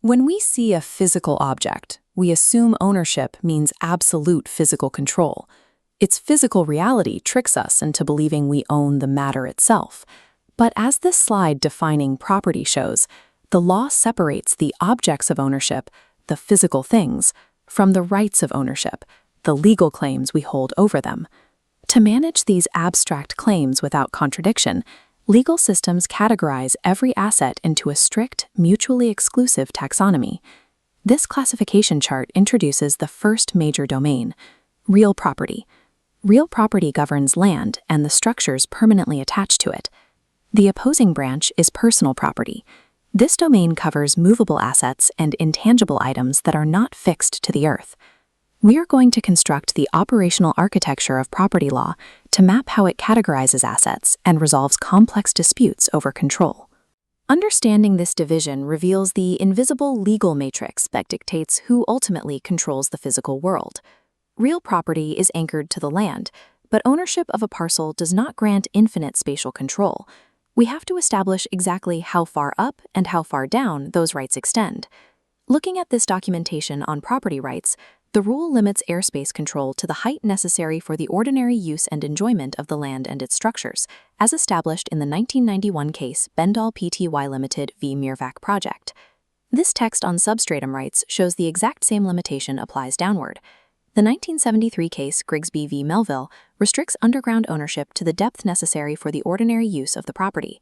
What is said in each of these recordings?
When we see a physical object, we assume ownership means absolute physical control. Its physical reality tricks us into believing we own the matter itself. But as this slide defining property shows, the law separates the objects of ownership, the physical things, from the rights of ownership, the legal claims we hold over them. To manage these abstract claims without contradiction, legal systems categorize every asset into a strict, mutually exclusive taxonomy. This classification chart introduces the first major domain, real property. Real property governs land and the structures permanently attached to it. The opposing branch is personal property. This domain covers movable assets and intangible items that are not fixed to the earth. We are going to construct the operational architecture of property law to map how it categorizes assets and resolves complex disputes over control. Understanding this division reveals the invisible legal matrix that dictates who ultimately controls the physical world. Real property is anchored to the land, but ownership of a parcel does not grant infinite spatial control. We have to establish exactly how far up and how far down those rights extend. Looking at this documentation on property rights, the rule limits airspace control to the height necessary for the ordinary use and enjoyment of the land and its structures, as established in the 1991 case Bendall Pty Limited v. Mirvac project. This text on substratum rights shows the exact same limitation applies downward. The 1973 case Grigsby v. Melville restricts underground ownership to the depth necessary for the ordinary use of the property.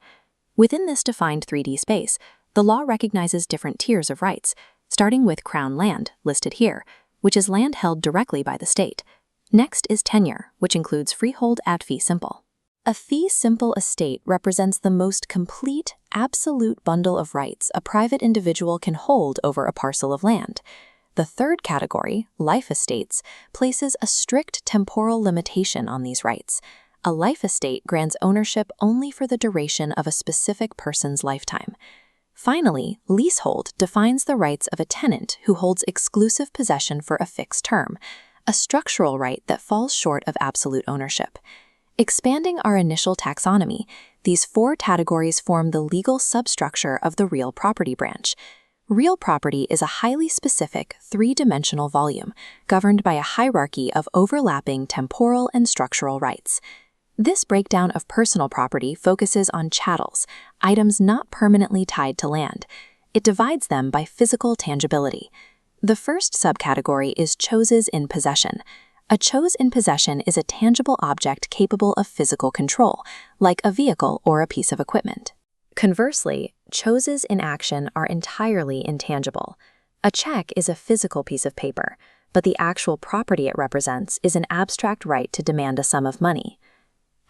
Within this defined 3D space, the law recognizes different tiers of rights, starting with Crown land, listed here, which is land held directly by the state. Next is tenure, which includes freehold at fee simple. A fee simple estate represents the most complete, absolute bundle of rights a private individual can hold over a parcel of land. The third category, life estates, places a strict temporal limitation on these rights. A life estate grants ownership only for the duration of a specific person's lifetime. Finally, leasehold defines the rights of a tenant who holds exclusive possession for a fixed term, a structural right that falls short of absolute ownership. Expanding our initial taxonomy, these four categories form the legal substructure of the real property branch. Real property is a highly specific, three-dimensional volume, governed by a hierarchy of overlapping temporal and structural rights. This breakdown of personal property focuses on chattels, items not permanently tied to land. It divides them by physical tangibility. The first subcategory is choses in possession. A chose in possession is a tangible object capable of physical control, like a vehicle or a piece of equipment. Conversely, choses in action are entirely intangible. A check is a physical piece of paper, but the actual property it represents is an abstract right to demand a sum of money.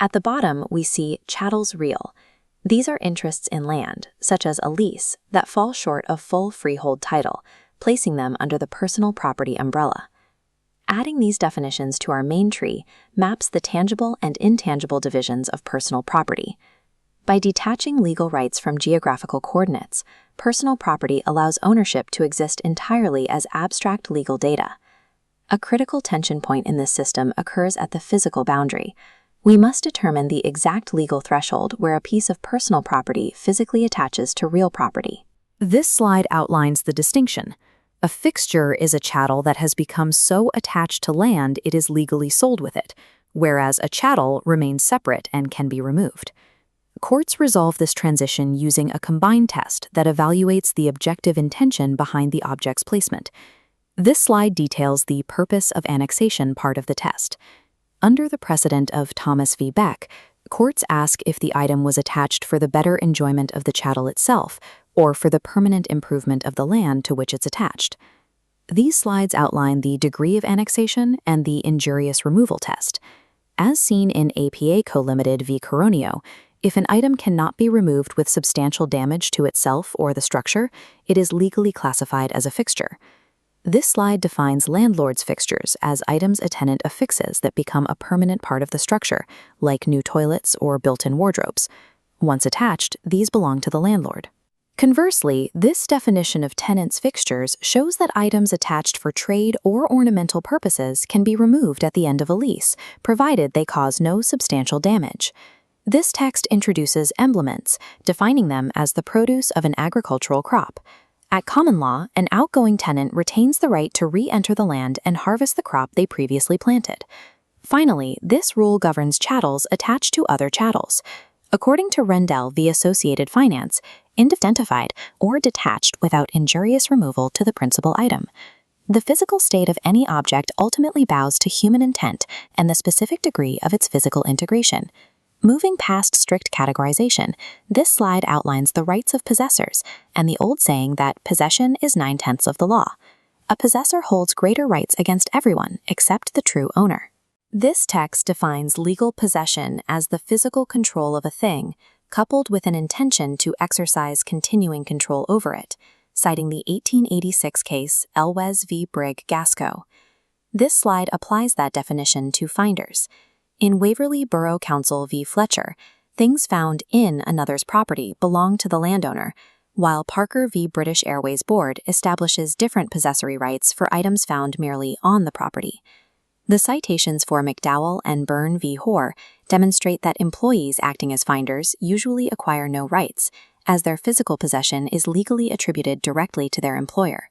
At the bottom, we see chattels real. These are interests in land, such as a lease, that fall short of full freehold title, placing them under the personal property umbrella. Adding these definitions to our main tree maps the tangible and intangible divisions of personal property. By detaching legal rights from geographical coordinates, personal property allows ownership to exist entirely as abstract legal data. A critical tension point in this system occurs at the physical boundary. We must determine the exact legal threshold where a piece of personal property physically attaches to real property. This slide outlines the distinction. A fixture is a chattel that has become so attached to land it is legally sold with it, whereas a chattel remains separate and can be removed. Courts resolve this transition using a combined test that evaluates the objective intention behind the object's placement. This slide details the purpose of annexation part of the test. Under the precedent of Thomas v. Beck, courts ask if the item was attached for the better enjoyment of the chattel itself or for the permanent improvement of the land to which it's attached. These slides outline the degree of annexation and the injurious removal test. As seen in APA Co-Limited v. Coronio, if an item cannot be removed with substantial damage to itself or the structure, it is legally classified as a fixture. This slide defines landlord's fixtures as items a tenant affixes that become a permanent part of the structure, like new toilets or built-in wardrobes. Once attached, these belong to the landlord. Conversely, this definition of tenant's fixtures shows that items attached for trade or ornamental purposes can be removed at the end of a lease, provided they cause no substantial damage. This text introduces emblements, defining them as the produce of an agricultural crop. At common law, an outgoing tenant retains the right to re-enter the land and harvest the crop they previously planted. Finally, this rule governs chattels attached to other chattels. According to Rendell v. Associated Finance, identified or detached without injurious removal to the principal item. The physical state of any object ultimately bows to human intent and the specific degree of its physical integration. Moving past strict categorization, this slide outlines the rights of possessors and the old saying that possession is 9/10 of the law. A possessor holds greater rights against everyone except the true owner. This text defines legal possession as the physical control of a thing, coupled with an intention to exercise continuing control over it, citing the 1886 case Elwes v. Brigg Gasco. This slide applies that definition to finders. In Waverly Borough Council v. Fletcher, things found in another's property belong to the landowner, while Parker v. British Airways Board establishes different possessory rights for items found merely on the property. The citations for McDowell and Byrne v. Hoare demonstrate that employees acting as finders usually acquire no rights, as their physical possession is legally attributed directly to their employer.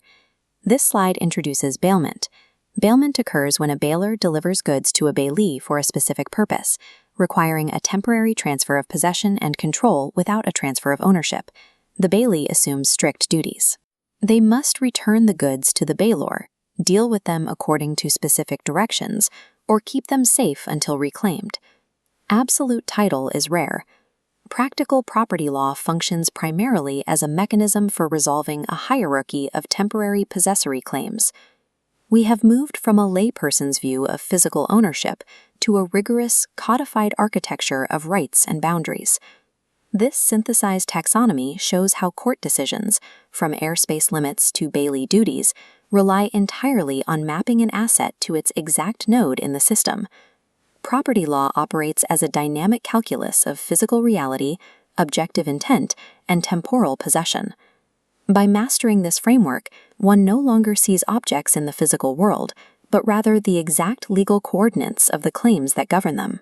This slide introduces bailment. Bailment occurs when a bailer delivers goods to a bailee for a specific purpose, requiring a temporary transfer of possession and control without a transfer of ownership. The bailee assumes strict duties. They must return the goods to the bailor, deal with them according to specific directions, or keep them safe until reclaimed. Absolute title is rare. Practical property law functions primarily as a mechanism for resolving a hierarchy of temporary possessory claims. We have moved from a layperson's view of physical ownership to a rigorous, codified architecture of rights and boundaries. This synthesized taxonomy shows how court decisions, from airspace limits to bailee duties, rely entirely on mapping an asset to its exact node in the system. Property law operates as a dynamic calculus of physical reality, objective intent, and temporal possession. By mastering this framework, one no longer sees objects in the physical world, but rather the exact legal coordinates of the claims that govern them.